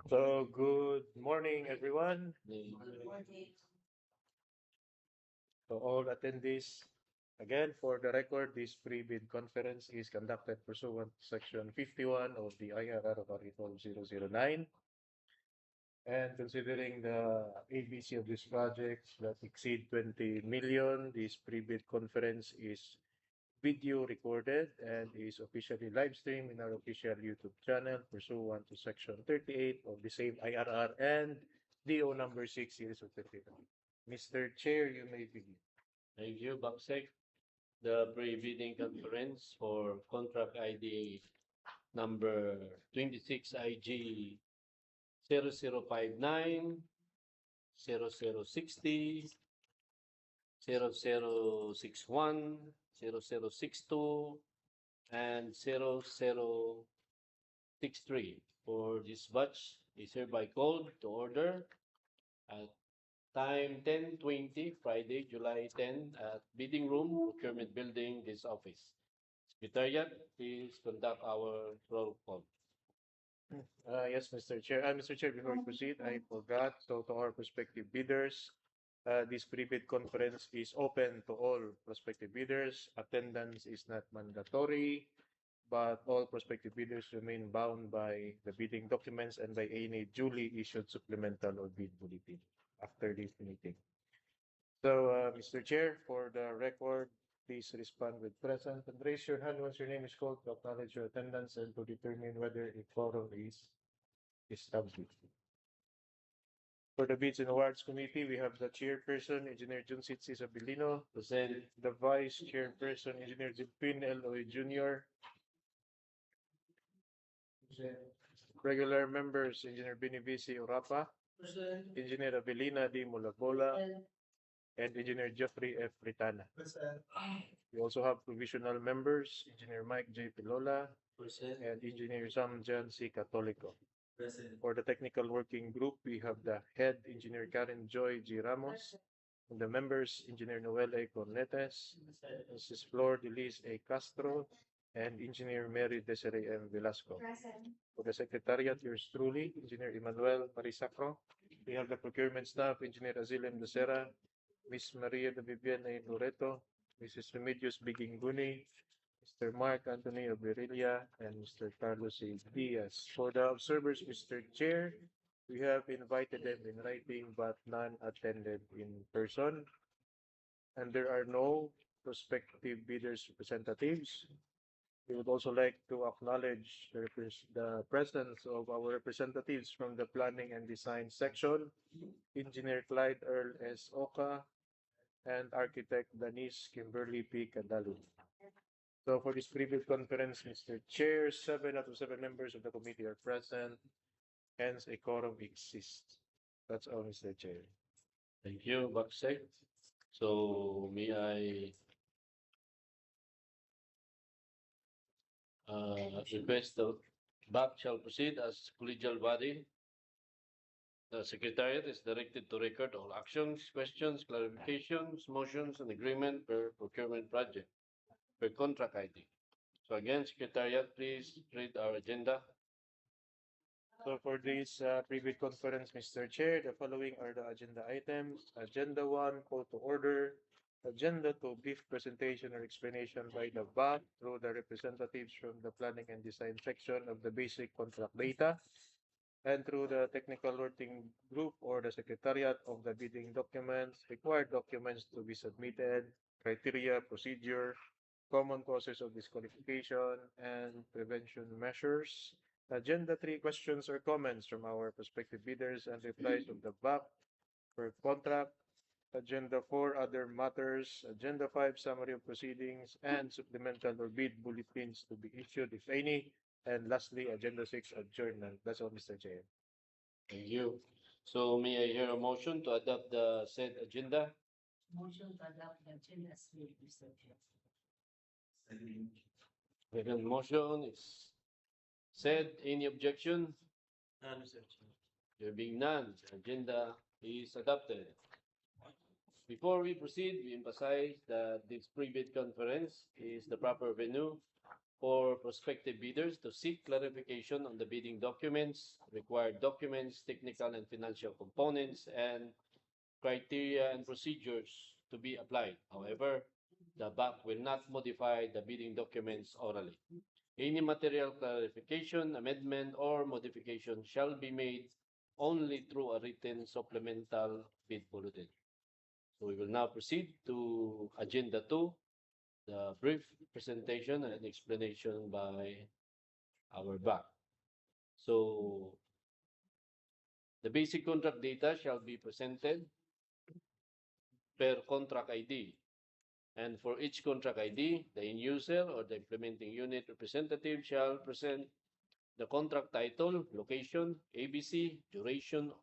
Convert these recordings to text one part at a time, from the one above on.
So, good morning, everyone. To all attendees, again, for the record, this pre-bid conference is conducted pursuant to Section 51 of the IRR of Article 009. And considering the ABC of this project that exceed 20 million, this pre-bid conference is video recorded and is officially live streamed in our official YouTube channel pursuant to Section 38 of the same IRR and DEO number 6 series of 35. Mr. Chair, you may begin. Thank you, Baksek. The pre-bidding conference for contract ID number 26IG 0059, 0060, 0061, 0062, and 0063 for this batch is hereby called to order at time 10:20, Friday, July 10, at Bidding Room, Procurement Building, this office. Secretariat, please conduct our roll call. Yes, Mr. Chair. Mr. Chair, before we proceed, I forgot. So, to our prospective bidders, this pre-bid conference is open to all prospective bidders. Attendance is not mandatory, but all prospective bidders remain bound by the bidding documents and by any duly issued supplemental or bid bulletin after this meeting. So, Mr. Chair, for the record, please respond with present and raise your hand once your name is called to acknowledge your attendance and to determine whether a quorum is established. For the Bids and Awards Committee, we have the chairperson, Engineer Junsitsi Isabelino, Present. the vice chairperson, Engineer Zipin L.O.A. Jr., regular members, Engineer Binibisi Urapa, Engineer Abelina D. Mulabola, and Engineer Jeffrey F. Ritana. We also have provisional members, Engineer Mike J. Pilola, and Engineer Sam Jan C. Catolico. For the technical working group, we have the head engineer Karen Joy G. Ramos, and the members Engineer Noel A. Cornetes, Mrs. Flor Delis A. Castro, and Engineer Mary Desiree M. Velasco. For the secretariat, yours truly, Engineer Emmanuel Marisacro. We have the procurement staff, Engineer Azilem Lucera, Miss Maria de Viviana Loreto, Mrs. Remedios Biginguni, Mr. Mark Anthony Oberilla, and Mr. Carlos A. Diaz. For the observers, Mr. Chair, we have invited them in writing but none attended in person. And there are no prospective bidders representatives. We would also like to acknowledge the presence of our representatives from the Planning and Design section, Engineer Clyde Earl S. Oka, and Architect Denise Kimberly P. Cadalu. So for this pre-bid conference, Mr. Chair, 7 out of 7 members of the committee are present, hence a quorum exists. That's all, Mr. Chair. Thank you, Baksek. So may I request the BAC shall proceed as collegial body. The Secretariat is directed to record all actions, questions, clarifications, motions, and agreement per procurement project, per contract ID. So again, Secretariat, please read our agenda. So for this pre-bid conference, Mr. Chair, the following are the agenda items. Agenda 1, call to order. Agenda 2, brief presentation or explanation by the BAC through the representatives from the Planning and Design section of the basic contract data and through the technical working group or the secretariat of the bidding documents, required documents to be submitted, criteria, procedure, common causes of disqualification, and prevention measures. Agenda 3, questions or comments from our prospective bidders and replies of the BAC per contract. Agenda 4, other matters. Agenda 5, summary of proceedings and supplemental or bid bulletins to be issued, if any. And lastly, Agenda 6, adjournment. That's all, Mr. Chair. Thank you. So may I hear a motion to adopt the said agenda? Motion to adopt the agenda as read, Mr. Chair. Second motion is said. Any objection? None, Mr. Chair. There being none, the agenda is adopted. Before we proceed, we emphasize that this pre-bid conference is the proper venue for prospective bidders to seek clarification on the bidding documents, required documents, technical and financial components, and criteria and procedures to be applied. However, the BAC will not modify the bidding documents orally. Any material clarification, amendment, or modification shall be made only through a written supplemental bid bulletin. So we will now proceed to Agenda 2, the brief presentation and explanation by our BAC. So the basic contract data shall be presented per contract ID. And for each contract ID, the end user or the implementing unit representative shall present the contract title, location, ABC, duration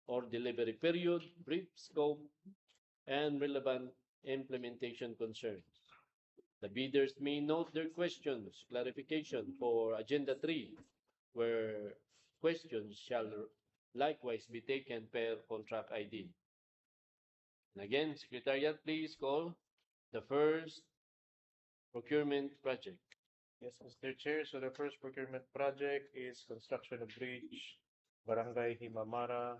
or delivery period, brief scope, and relevant implementation concerns. The bidders may note their questions, clarification for Agenda 3, where questions shall likewise be taken per contract ID. And again, Secretariat, please call the first procurement project. Yes, Mr. Chair. So the first procurement project is construction of bridge, Barangay Himamara,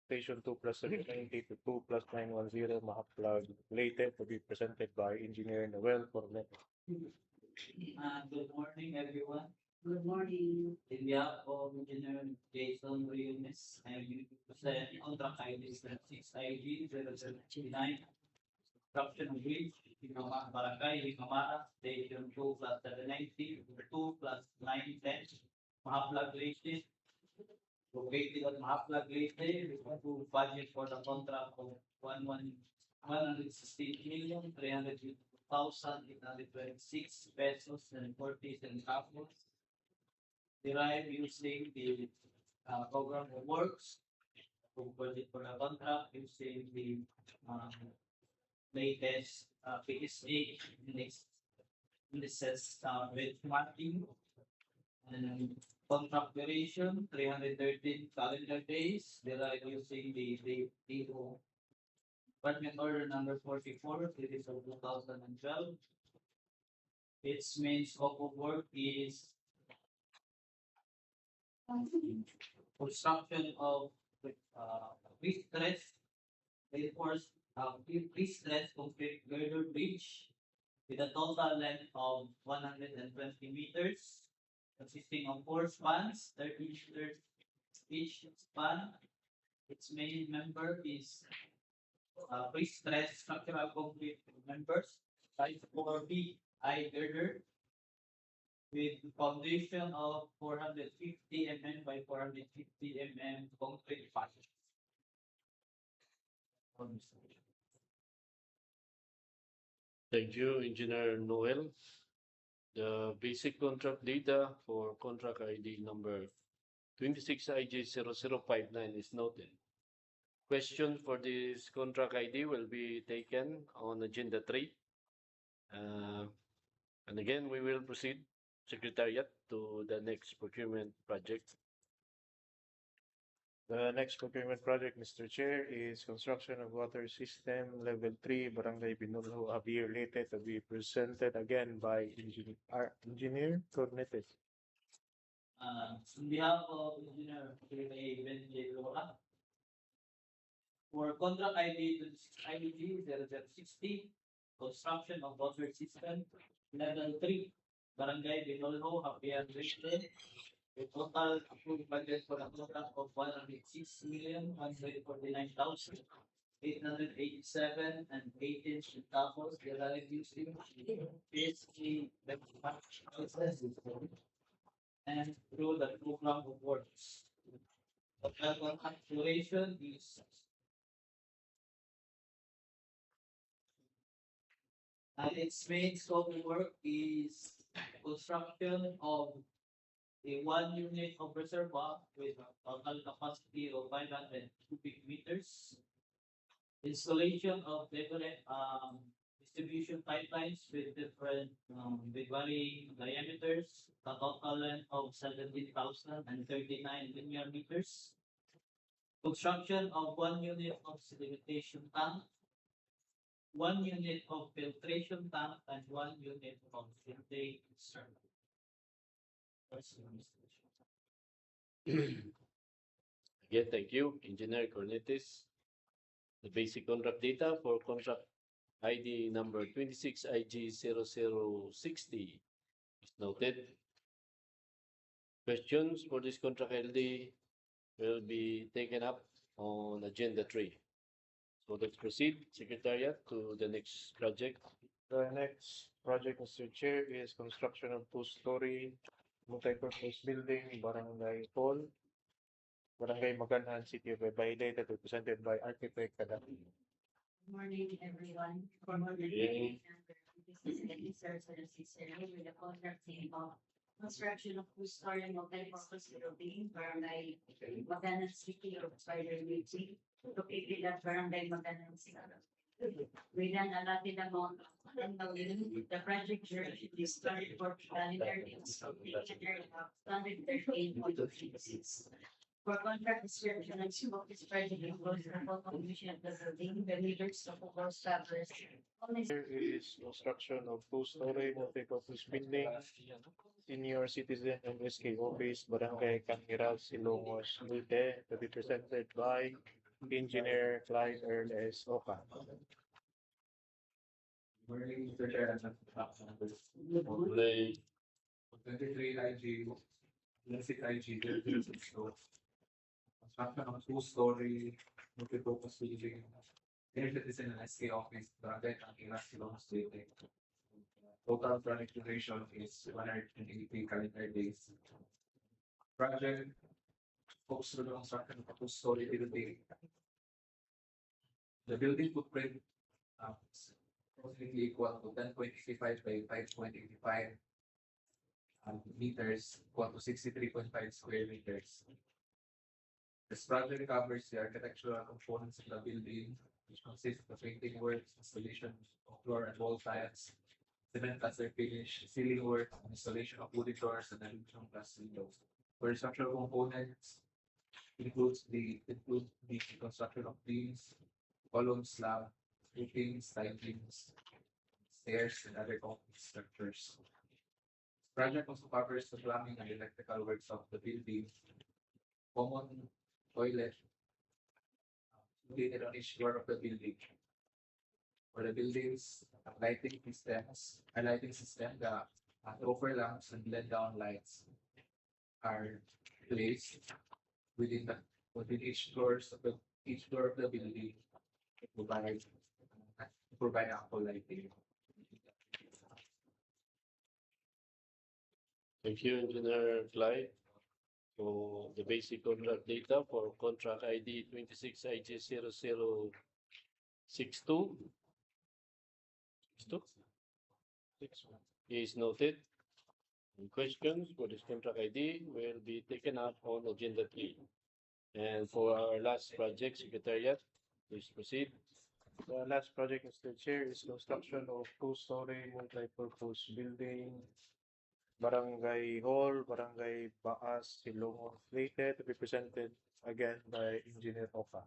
Station 2 plus 790 to 2 plus 910, Mahaplag, Leyte, to be presented by Engineer Noel Cornet. Good morning, everyone. Good morning. In behalf of Engineer Jason Riones, I will present contract ID 6IG 0029, construction of bridge, Barangay, Himamara, Station 2 plus 790, 2 plus 910, Mahaplag Leyte, located at Mahaplag Leyte, with approved budget for the contract of 116,302,826 pesos and 40 centavos, derived using the program of works, approved budget for the contract using the latest PSA indices benchmarking, and contract duration 313 calendar days, derived using the DEO Department Order number 44, series of 2012. Its main scope of work is construction of pre-stressed reinforced pre-stressed concrete girder bridge with a total length of 120 meters, consisting of 4 spans, 30 meters each span. Its main member is pre-stressed structural concrete members, size 4B I girder, with foundation of 450 mm by 450 mm concrete fascia. Thank you, Engineer Noel. The basic contract data for contract ID number 26IG0059 is noted. Questions for this contract ID will be taken on Agenda 3. And again, we will proceed, Secretariat, to the next procurement project. The next procurement project, Mr. Chair, is construction of water system level 3, Barangay Binulho, Javier, Leyte, to be presented again by Engineer Cornet. On behalf of Engineer Benj Lola, for contract ID 0060, construction of water system level 3, Barangay Binulho, Javier, Leyte, with total approved budget for a contract of 106,149,887 and 18 centavos, derived using PSA benchmark and through the program of works. The contract duration is and its main scope of work is construction of a 1 unit of reservoir with a total capacity of 500 cubic meters, installation of different distribution pipelines with different with varying diameters, a total length of 17,039 linear meters, construction of 1 unit of sedimentation tank, 1 unit of filtration tank, and 1 unit of filtration circuit. Again, thank you, Engineer Cornetis. The basic contract data for contract ID number 26 IG 0060 is noted. Questions for this contract LD will be taken up on agenda 3. So let's proceed, Secretariat, to the next project. The next project, Mr. Chair, is construction of two-story multi-purpose building, Barangay Hall, Barangay Maganhan, City of Baybay, Leyte, represented by Architect Kadaki. Good morning, everyone. For more Yeah. this is the research and assistant with the contract team of construction of two-story multi-purpose building, Barangay Maganhan City of Baybay, located at Barangay Maganhan City. We then allotted amount of 10 million. The project duration is 24 calendar days of 138.36. For contract description and scope of this project includes the full completion of the building, the leaders of all staffers. Here is construction of two-story multi-purpose building, senior citizen and SK office, Barangay Kang-iras, Hilongos, Leyte, to be presented by Engineer Clyde Earl S. Oka. Morning, Mr. Chair, and Play 23 IG, 26 IG, so construction of two-story multi-purpose building. Here it is in an SK office, Barangay Kang-iras, Hilongos, Leyte. Total project duration is 180 calendar days. Project focused on the construction of a two-story building. The building footprint is approximately equal to 10.85 by 5.85 meters, equal to 63.5 square meters. This project covers the architectural components of the building, which consists of painting works, installation of floor and wall tiles, cement plaster finish, ceiling work, installation of wooden doors, and aluminum glass windows. For structural components, include the construction of beams, columns, slab, roofings, tilings, stairs, and other concrete structures. This project also covers the plumbing and electrical works of the building, common toilet located on each floor of the building. For the building's lighting system, the over lamps and blend down lights are placed within each floor of the building to provide ample lighting. Thank you, Engineer Clyde. So the basic contract data for contract ID 26 IG 0062 is noted. And questions for this contract ID will be taken up on agenda 3. And for our last project, Secretariat, please proceed. The last project, Mr. Chair, is construction of two-story multi-purpose building, Barangay Hall, Barangay Baas, Hilongos, Leyte, to be presented again by Engineer Oka.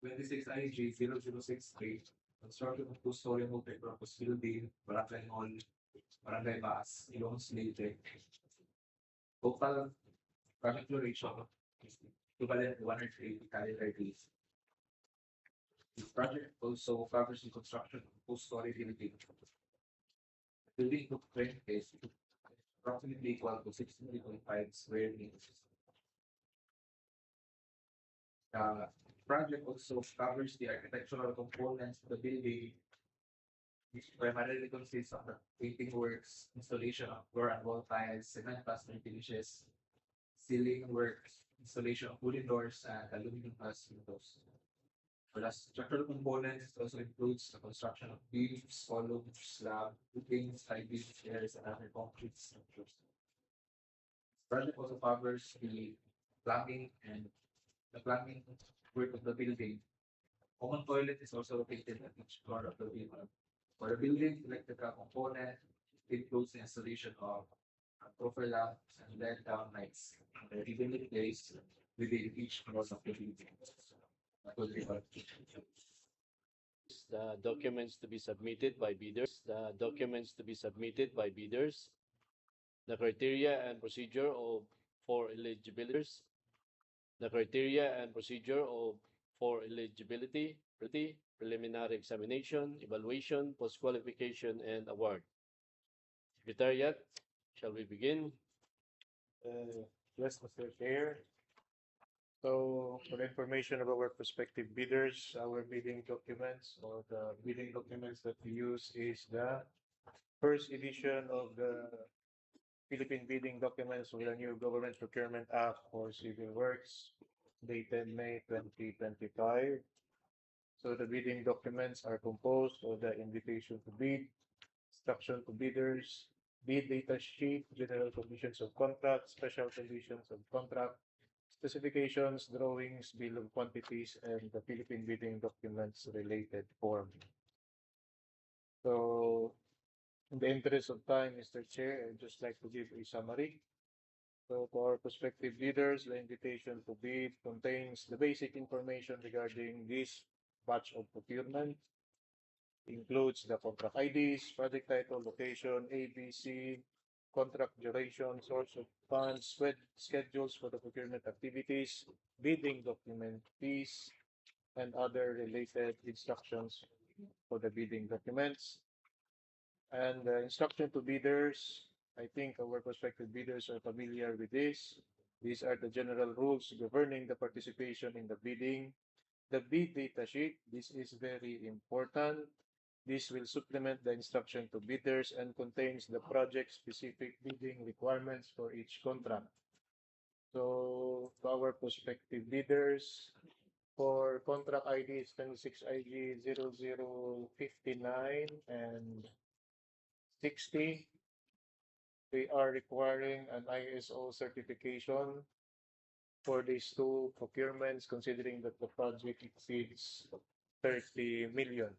26 IG 0063, construction of two-story multi-purpose building, Barangay Hall, Barangay Baas, Hilongos, Leyte. Total project duration is equivalent to 180 calendar days. This project also covers the construction of two-story building. The building footprint is approximately equal to 63.5 square meters. The project also covers the architectural components of the building, which primarily consists of the painting works, installation of floor and wall tiles, cement plaster finishes, ceiling works, installation of wooden doors, and aluminum glass windows. For the structural components, it also includes the construction of beams, columns, slab, roofings, sidings, stairs, and other concrete structures. This project also covers the plumbing work of the building. Common toilet is also located at each floor of the building. For the building electrical component, it includes the installation of over lamps and LED down lights evenly placed within each floor of the building. That will be all. The documents to be submitted by bidders. the criteria and procedure of for eligibility, the criteria and procedure of for eligibility, preliminary examination, evaluation, post-qualification, and award. Secretariat, shall we begin? Yes, Mr. Chair. So for the information of our prospective bidders, our bidding documents or the bidding documents that we use is the first edition of the Philippine Bidding Documents with the new Government Procurement Act for Civil Works dated May 2025. So the bidding documents are composed of the invitation to bid, instruction to bidders, bid data sheet, general conditions of contract, special conditions of contract, specifications, drawings, bill of quantities, and the Philippine bidding documents related form. So, in the interest of time, Mr. Chair, I'd just like to give a summary. So, to our prospective bidders, the invitation to bid contains the basic information regarding this batch of procurement, includes the contract IDs, project title, location, ABC, contract duration, source of funds, schedules for the procurement activities, bidding document fees, and other related instructions for the bidding documents. And the instruction to bidders, I think our prospective bidders are familiar with this. These are the general rules governing the participation in the bidding. The bid data sheet, this is very important. This will supplement the instruction to bidders and contains the project-specific bidding requirements for each contract. So, to our prospective bidders, for contract IDs 26IG 0059 and 60, we are requiring an ISO certification for these two procurements, considering that the project exceeds 30 million.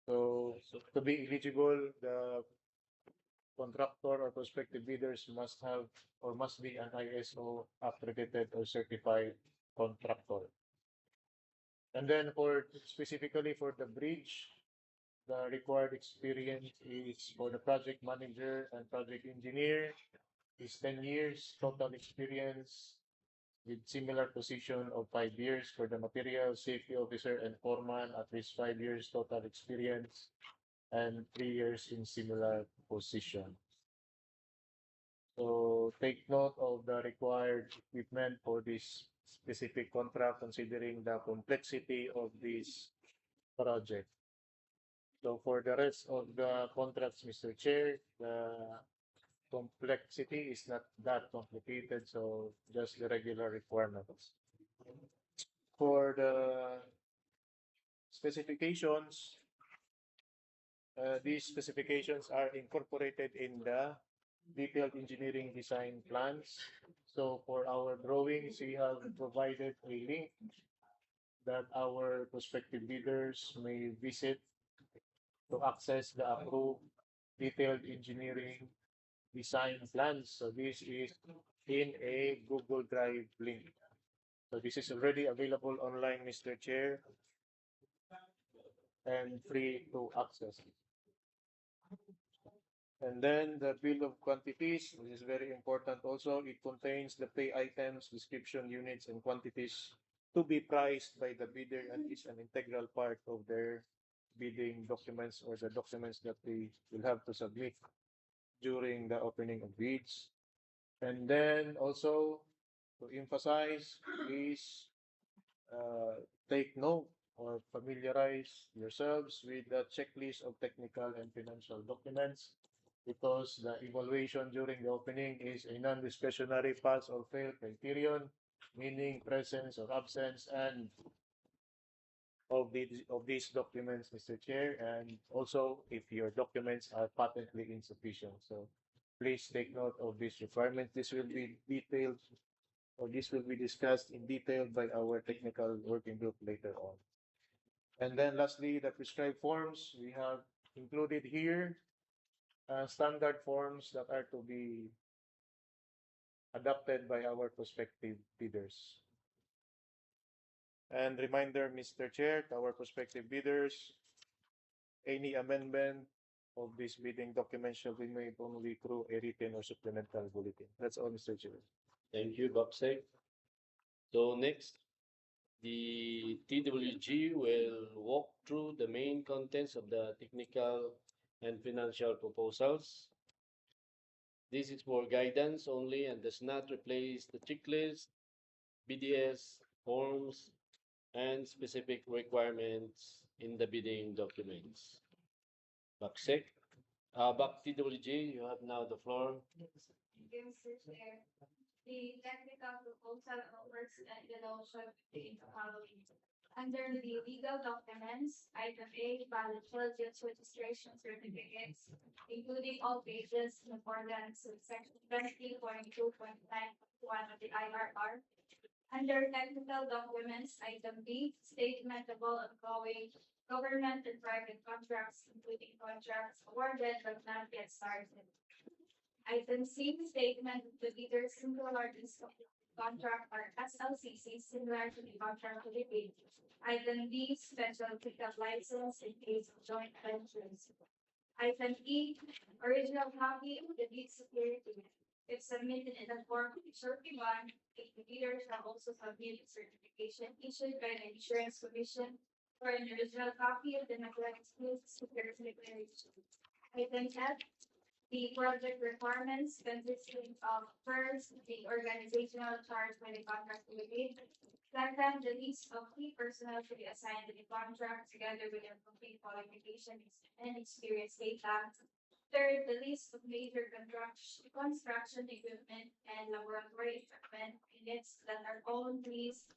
So, to be eligible, the contractor or prospective bidders must have or must be an ISO accredited or certified contractor. And then for specifically for the bridge, the required experience is for the project manager and project engineer is 10 years, total experience with similar position of 5 years for the material safety officer and foreman, at least 5 years total experience, and 3 years in similar position. So take note of the required equipment for this specific contract, considering the complexity of this project. So for the rest of the contracts, Mr. Chair, the complexity is not that complicated, so just the regular requirements. For the specifications, these specifications are incorporated in the detailed engineering design plans. So for our drawings, we have provided a link that our prospective bidders may visit to access the approved detailed engineering design plans. So this is in a Google Drive link. So this is already available online, Mr. Chair, and free to access. And then the bill of quantities, which is very important also. It contains the pay items, description, units, and quantities to be priced by the bidder and is an integral part of their bidding documents or the documents that they will have to submit during the opening of bids. And then also to emphasize, please take note or familiarize yourselves with the checklist of technical and financial documents, because the evaluation during the opening is a non-discretionary pass or fail criterion, meaning presence or absence and of these documents, Mr. Chair, and also if your documents are patently insufficient. So please take note of this requirement. This will be detailed, or this will be discussed in detail by our technical working group later on. And then lastly, the prescribed forms we have included here, standard forms that are to be adopted by our prospective bidders. And reminder, Mr. Chair, to our prospective bidders, any amendment of these bidding documents shall be made only through a written or supplemental bulletin. That's all, Mr. Chair. Thank you, Baksek. So next, the TWG will walk through the main contents of the technical and financial proposals. This is for guidance only and does not replace the checklist, BDS, forms, and specific requirements in the bidding documents. Baksek, Bak TWG, you have now the floor. Thank you, Mr. Chair. The technical proposal covers the notion of the following. Under the legal documents, item A, valid diligence registration certificates, including all pages in accordance with section 20.2.9.1 of the IRR. Under technical documents, item B, statement of all ongoing government and private contracts, including contracts awarded but not yet started. Item C, statement of the leaders singular contract or SLCC similar to the contract to be paid. Item D, special pickup license in case of joint ventures. Item E, original copy of the deed security. If submitted in the form of surety bond, the leader shall also submit a certification issued by the insurance commission for an original copy of the neglected security declaration. Item F, the project requirements consisting of first, the organizational charge by the contract to be paid. Second, the list of key personnel to be assigned to the contract together with their complete qualifications and experience data. Third, the list of major construction equipment and laboratory equipment units that are owned, leased,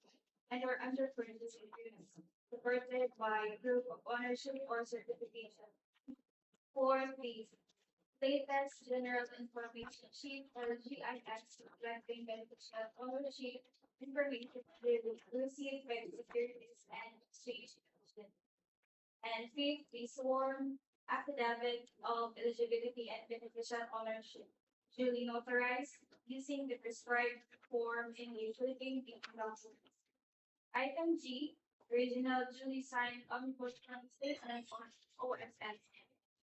and or under purchase agreements, supported by proof of ownership or certification. Fourth, the latest general information sheet or GIS reflecting beneficial ownership information received by the Securities and Exchange Commission. And fifth, the sworn affidavit of eligibility and beneficial ownership duly notarized using the prescribed form in the utility documents. Item G, original duly signed ombudsman statement on OSS.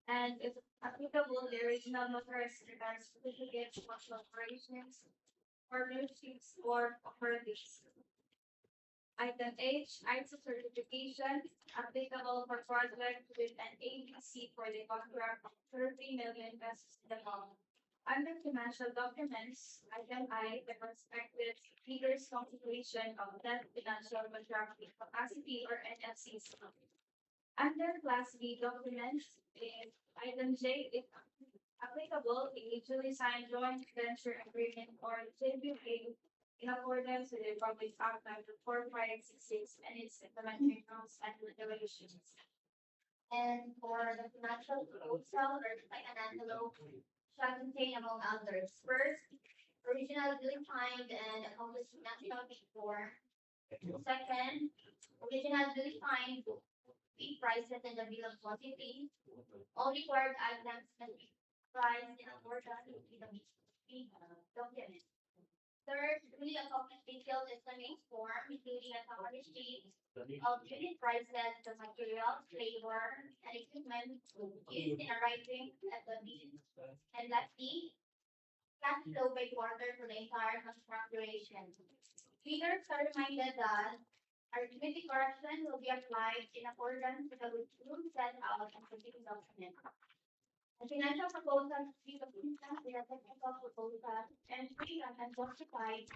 And if applicable, the original notarized secretary certificates of operations, partnerships, or operatives. Item H, ISO certification applicable for project with an ABC for the contract of 30 million pesos in the bond. Under financial documents, item I, the prospective leader's consideration of net financial contracting capacity or NFC's. Under Class B documents, is item J, if applicable, a mutually signed joint venture agreement or JVA in accordance with the Public Act number 4566 and its implementing rules and regulations. And for the financial proposal or like an envelope shall contain among others. First, original duly signed and accomplished national before. Second, original duly signed fee prices in the bill of quantity. All required items can be priced in accordance with the document. Third, duly accomplished detailed estimates form, including a summary sheet of unit prices, the materials, labor, and equipment used in arriving at the meeting. And lastly, cash flow by quarter for the entire contract duration. Readers are reminded that arithmetic correction will be applied in accordance with the rules set out in the bidding document. The financial proposal is a technical proposal and free and unjustified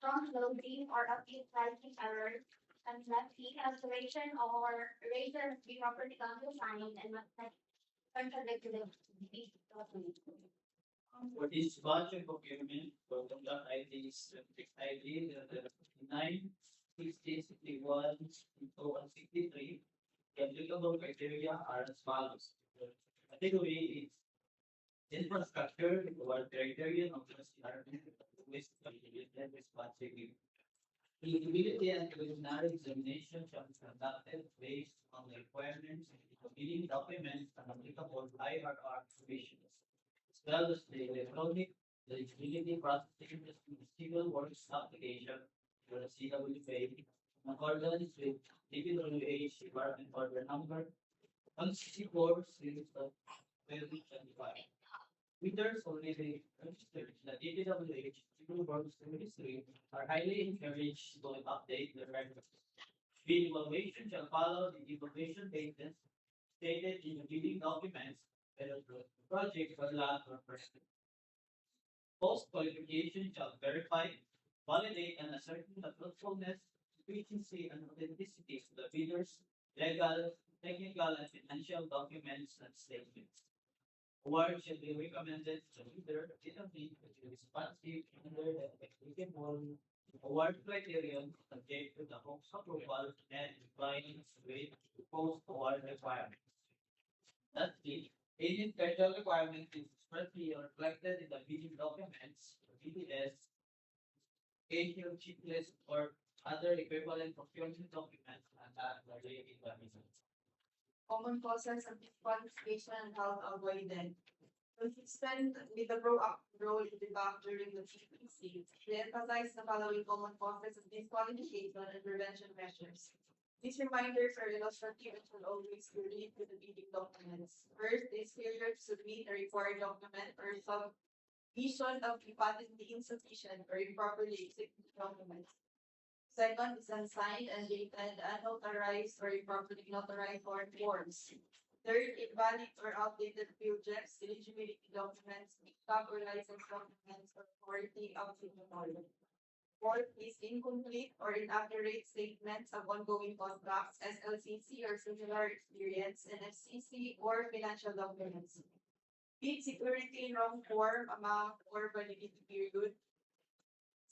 from loading or update pricing errors unless the cancellation or erasure has been properly signed and must not contradict the document. For this budget procurement, for the IDs, ID, the 9, 60, 61, 63, the applicable criteria are as follows. Category is infrastructure, or criterion of the with budget. Feasibility and preliminary examination shall be conducted based on the requirements of the bidding documents and applicable IRR provisions, as well as the electronic eligibility processing of the civil works application for the CWA in accordance with DPWH Department Order Number 164 series of will reach and divide. Bidders already registered in the DPWH Hilongos Ministry are highly encouraged to update their records. Bid evaluation shall follow the evaluation basis stated in the bidding documents, whether the project or land or person. Post qualification shall verify, validate, and ascertain the truthfulness, efficiency, and authenticity of the bidder's legal, technical, and financial documents and statements. Award shall be recommended to the bidder in a bid which is responsive under the applicable award criterion subject to the host approval and compliance with post award requirements. That's it. Any special requirement is expressly reflected in the bidding documents, BDS, annual checklist, or other equivalent procurement documents and that related to the Common causes of disqualification and how to avoid them. Consistent with the proactive role in the bank during the TPC, they emphasize the following common causes of disqualification and prevention measures. These reminders are illustrative and should always be read to the bidding documents. First is failure to submit a required document or submission of the patently insufficient or improperly executed documents. Second is unsigned and dated, unauthorized or improperly notarized forms. Third, invalid or outdated projects, eligibility documents, stock or license documents, or authority applicable. Fourth is incomplete or inaccurate statements of ongoing contracts, SLCC or similar experience, NFCC or financial documents. Bid security in wrong form, amount, or validity period.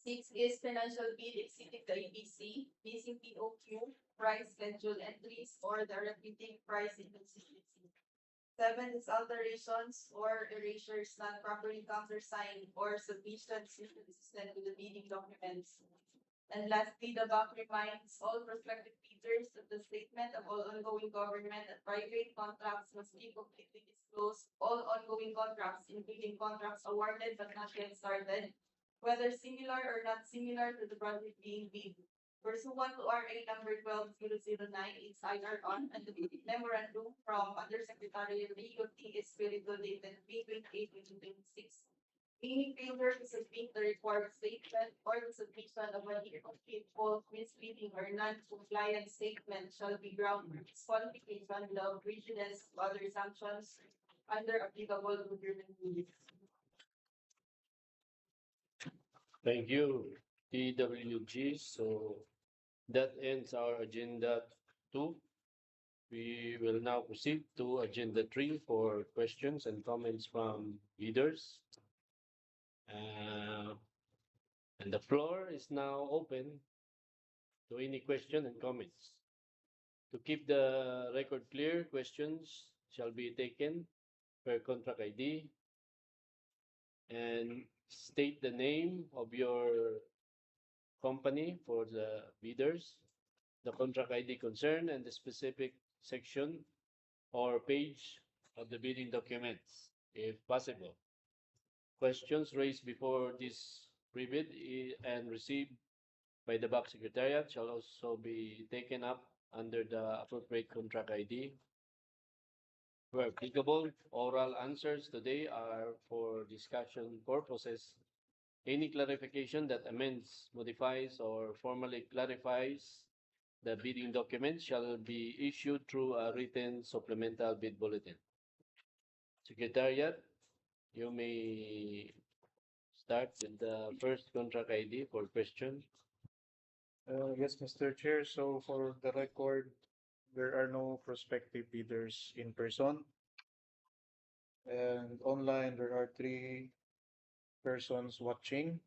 Six is financial bid exceeding the ABC, missing POQ, price schedule entries, or the repeating price inconsistency. Seven is alterations or erasures not properly countersigned or submissions inconsistent with the bidding documents. And lastly, the bank reminds all prospective bidders that the statement of all ongoing government and private contracts must be completely disclosed. All ongoing contracts, including contracts awarded but not yet started, whether similar or not similar to the project being bid. Pursuant to RA number 12009, it's either on and the memorandum from Undersecretary Leo T. Espiritu dated May 28, 2026. Any failure to submit the required statement or the submission of an incomplete, false, misleading, or non-compliant statement shall be ground for disqualification without prejudice to other sanctions under applicable procurement rules. Thank you, TWG. So that ends our agenda 2. We will now proceed to agenda 3 for questions and comments from leaders. And the floor is now open to any question and comments. To keep the record clear, questions shall be taken per contract ID and state the name of your company for the bidders, the contract ID concerned, and the specific section or page of the bidding documents, if possible. Questions raised before this pre-bid and received by the BAC Secretariat shall also be taken up under the appropriate contract ID. Where applicable, oral answers today are for discussion purposes. Any clarification that amends, modifies, or formally clarifies the bidding document shall be issued through a written supplemental bid bulletin. Secretariat, you may start with the first contract ID for question. Yes, Mr. Chair. So for the record, there are no prospective bidders in person. And online, there are 3 persons watching.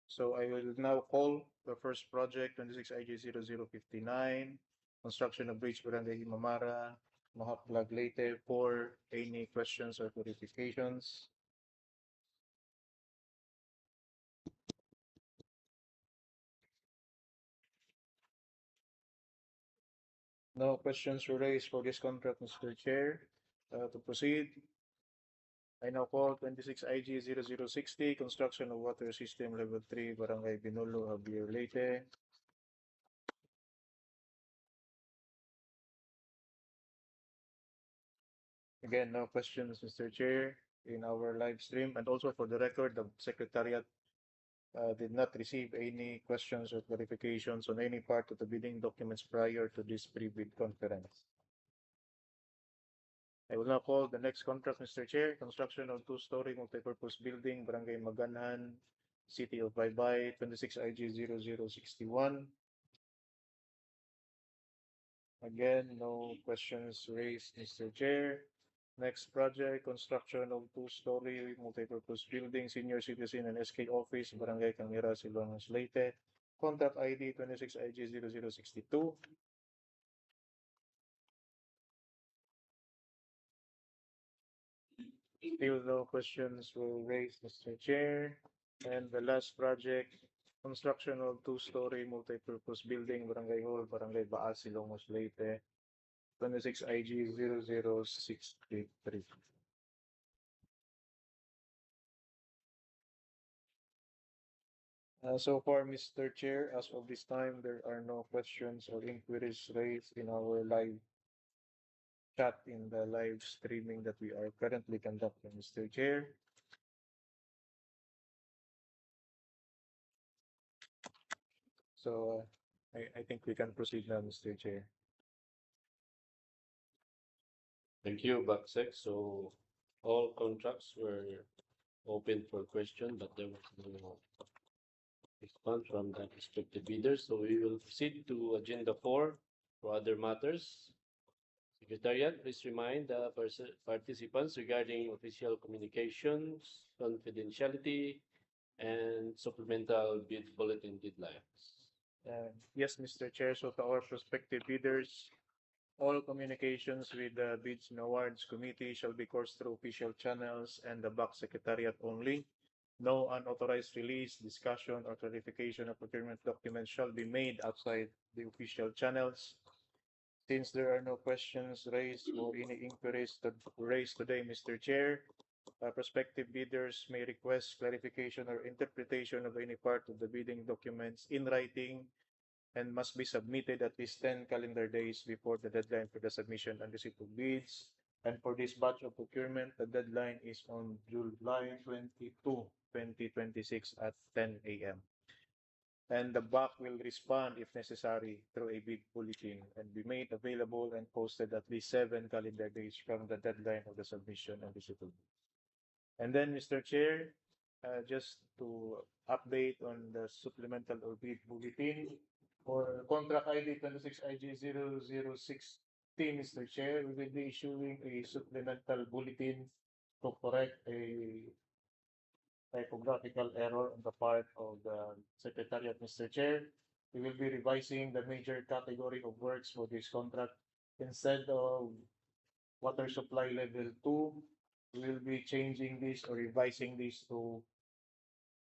So I will now call the first project, 26 IG 0059, construction of bridge Barangay Himamara, Mahaplag Leyte, for any questions or clarifications. No questions were raised for this contract, Mr. Chair. To proceed, I now call 26 IG 0060, construction of water system level 3, Barangay Binulho, Javier, Leyte. Again, no questions, Mr. Chair, in our live stream. And also for the record, the Secretariat did not receive any questions or clarifications on any part of the bidding documents prior to this pre-bid conference. I will now call the next contract, Mr. Chair. Construction of two-story multipurpose building, Barangay Maganhan, City of Baybay, 26 IG 0061. Again, no questions raised, Mr. Chair. Next project, construction of two-story multipurpose building, senior citizen and SK office, Barangay Kang-iras, Hilongos, Leyte. Contract ID 26 IG 0062. Still no questions were raised, Mr. Chair. And the last project, construction of two-story multipurpose building, Barangay Hall, Barangay Baas, Hilongos, Leyte, 26 IG 00633. So far, Mr. Chair, as of this time, there are no questions or inquiries raised in our live chat in the live streaming that we are currently conducting, Mr. Chair. So I think we can proceed now, Mr. Chair. Thank you, Backsec. So all contracts were open for question, but there was no response from the respective bidders. So we will proceed to agenda 4 for other matters. Secretariat, please remind the participants regarding official communications, confidentiality, and supplemental bid bulletin deadlines. Yes, Mr. Chair. So to our prospective bidders, all communications with the Bids and Awards Committee shall be coursed through official channels and the BAC Secretariat only. No unauthorized release, discussion, or clarification of procurement documents shall be made outside the official channels. Since there are no questions raised or any inquiries raised today, Mr. Chair, prospective bidders may request clarification or interpretation of any part of the bidding documents in writing and must be submitted at least 10 calendar days before the deadline for the submission and receipt of bids. And for this batch of procurement, the deadline is on July 22, 2026 at 10 a.m. And the BAC will respond if necessary through a bid bulletin and be made available and posted at least 7 calendar days from the deadline of the submission and receipt of bids. And then, Mr. Chair, just to update on the supplemental or bid bulletin for contract ID 26 IG 0060, Mr. Chair, we will be issuing a supplemental bulletin to correct a typographical error on the part of the Secretariat, Mr. Chair. We will be revising the major category of works for this contract. Instead of water supply level 2, we will be changing this or revising this to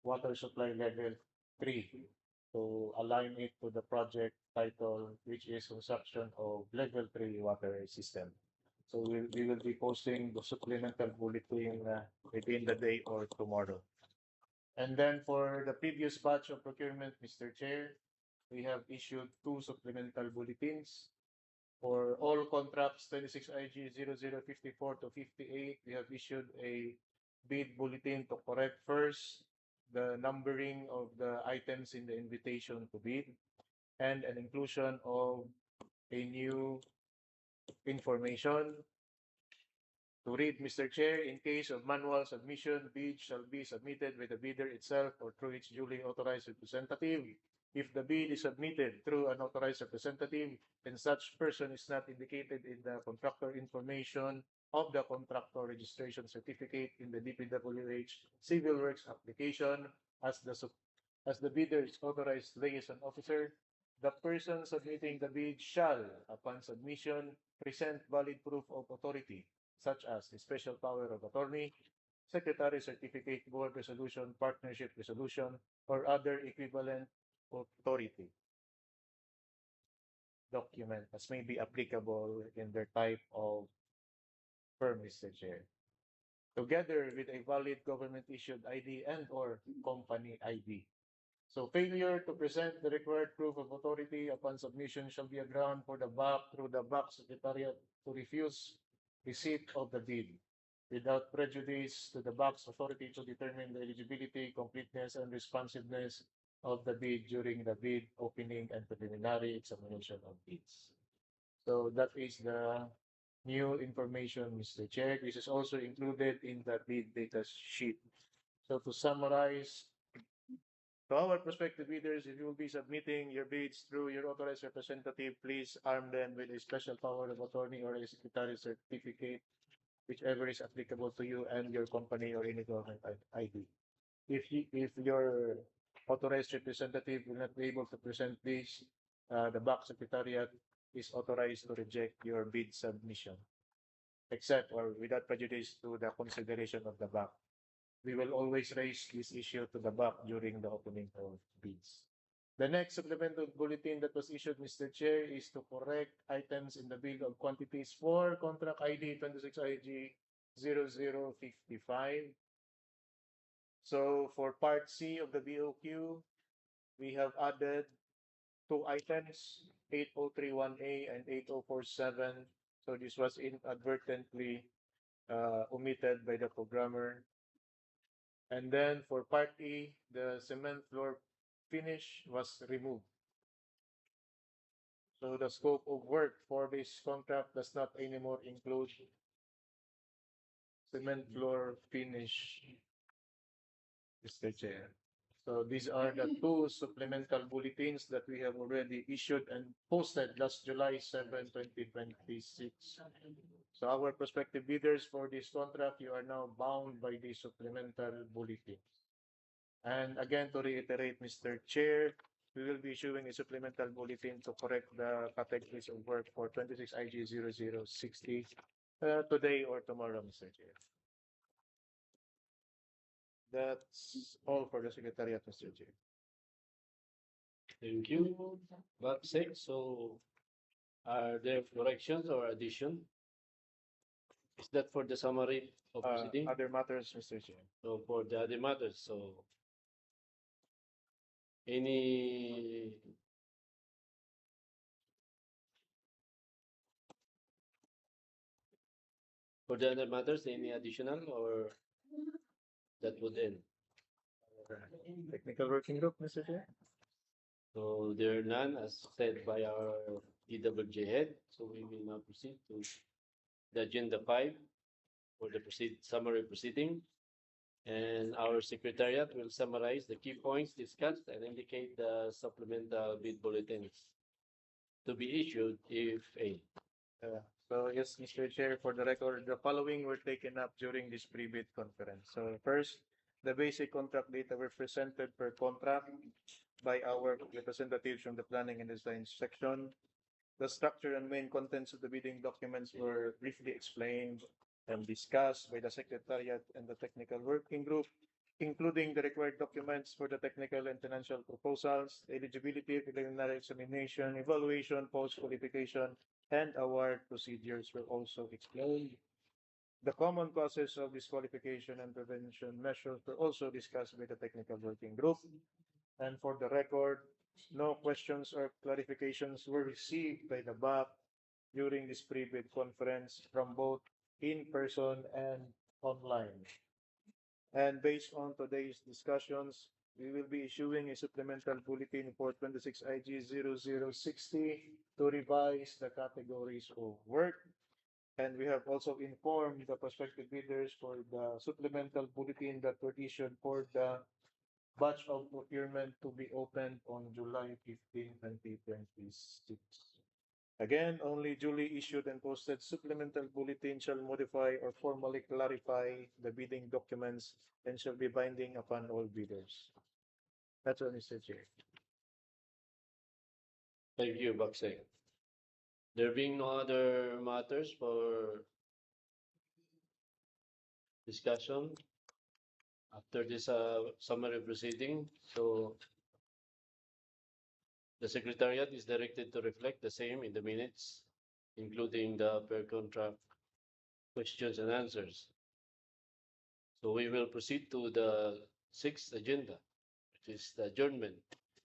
water supply level 3 to align it to the project title, which is construction of level 3 water system. So we will be posting the supplemental bulletin within the day or tomorrow. And then for the previous batch of procurement, Mr. Chair, we have issued 2 supplemental bulletins. For all contracts 26 IG 0054 to 58, we have issued a bid bulletin to correct first the numbering of the items in the invitation to bid and an inclusion of a new information to read, Mr. Chair. In case of manual submission, bid shall be submitted by the bidder itself or through its duly authorized representative. If the bid is submitted through an authorized representative and such person is not indicated in the contractor information of the contractor registration certificate in the DPWH Civil Works application as the bidder is authorized liaison officer, the person submitting the bid shall, upon submission, present valid proof of authority, such as the special power of attorney, secretary certificate, board resolution, partnership resolution, or other equivalent authority document as may be applicable in their type of firm, Mr. Chair, together with a valid government-issued ID and/or company ID. So failure to present the required proof of authority upon submission shall be a ground for the BAC through the BAC Secretariat to refuse receipt of the bid without prejudice to the box authority to determine the eligibility, completeness, and responsiveness of the bid during the bid opening and preliminary examination of bids. So that is the new information, Mr. Chair. This is also included in the bid data sheet. So to summarize, to our prospective bidders, if you will be submitting your bids through your authorized representative, please arm them with a special power of attorney or a secretary certificate, whichever is applicable to you and your company or any government ID. If your authorized representative will not be able to present this, the back secretariat is authorized to reject your bid submission, except or without prejudice to the consideration of the back. We will always raise this issue to the back during the opening of bids. The next supplemental bulletin that was issued, Mr. Chair, is to correct items in the bill of quantities for contract ID 26IG 0055. So for part C of the BOQ, we have added two items, 8031A and 8047. So this was inadvertently omitted by the programmer. And then for part E, the cement floor finish was removed. So the scope of work for this contract does not anymore include cement floor finish, Mr. Chair. So these are the two supplemental bulletins that we have already issued and posted last July 7, 2026. So our prospective bidders for this contract, you are now bound by the supplemental bulletins. And again, to reiterate, Mr. Chair, we will be issuing a supplemental bulletin to correct the categories of work for 26 IG 0060 today or tomorrow, Mr. Chair. That's all for the Secretariat, Mr. Chair. Thank you. Back six, so are there corrections or addition? Is that for the summary of proceeding? Other matters, Mr. Chair. So for the other matters, so any for the other matters, any additional or that would end? Technical Working Group, Mr. Chair. So there are none, as said by our DWJ head. So we will now proceed to the agenda 5 for the summary proceeding. And our secretariat will summarize the key points discussed and indicate the supplemental bid bulletins to be issued if any. So yes, Mr. Chair, for the record, the following were taken up during this pre-bid conference. So first, the basic contract data were presented per contract by our representatives from the planning and design section. The structure and main contents of the bidding documents were briefly explained and discussed by the Secretariat and the Technical Working Group, including the required documents for the technical and financial proposals, eligibility, preliminary examination, evaluation, post-qualification, and award procedures were also explained. The common causes of disqualification and prevention measures were also discussed by the Technical Working Group. And for the record, no questions or clarifications were received by the BAP during this pre-bid conference from both in person and online. And based on today's discussions, we will be issuing a supplemental bulletin for 26 IG 0060 to revise the categories of work. And we have also informed the prospective bidders for the supplemental bulletin that were issued for the batch of procurement to be opened on July 15, 2026. Again, only duly issued and posted supplemental bulletin shall modify or formally clarify the bidding documents and shall be binding upon all bidders. That's all, Mr. Chair. Thank you, Baksay. There being no other matters for discussion after this summary proceeding, so the Secretariat is directed to reflect the same in the minutes, including the per contract questions and answers. So we will proceed to the 6th agenda, which is the adjournment.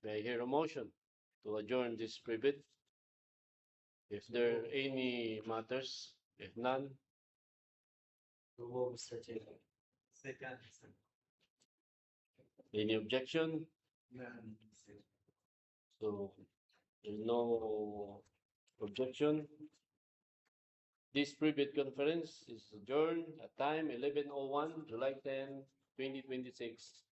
May I hear a motion to adjourn this pre-bid? If there are any matters, if none, move, Mr. Chair. Second. Any objection? So, there's no objection. This pre-bid conference is adjourned at time 11:01, July 10, 2026.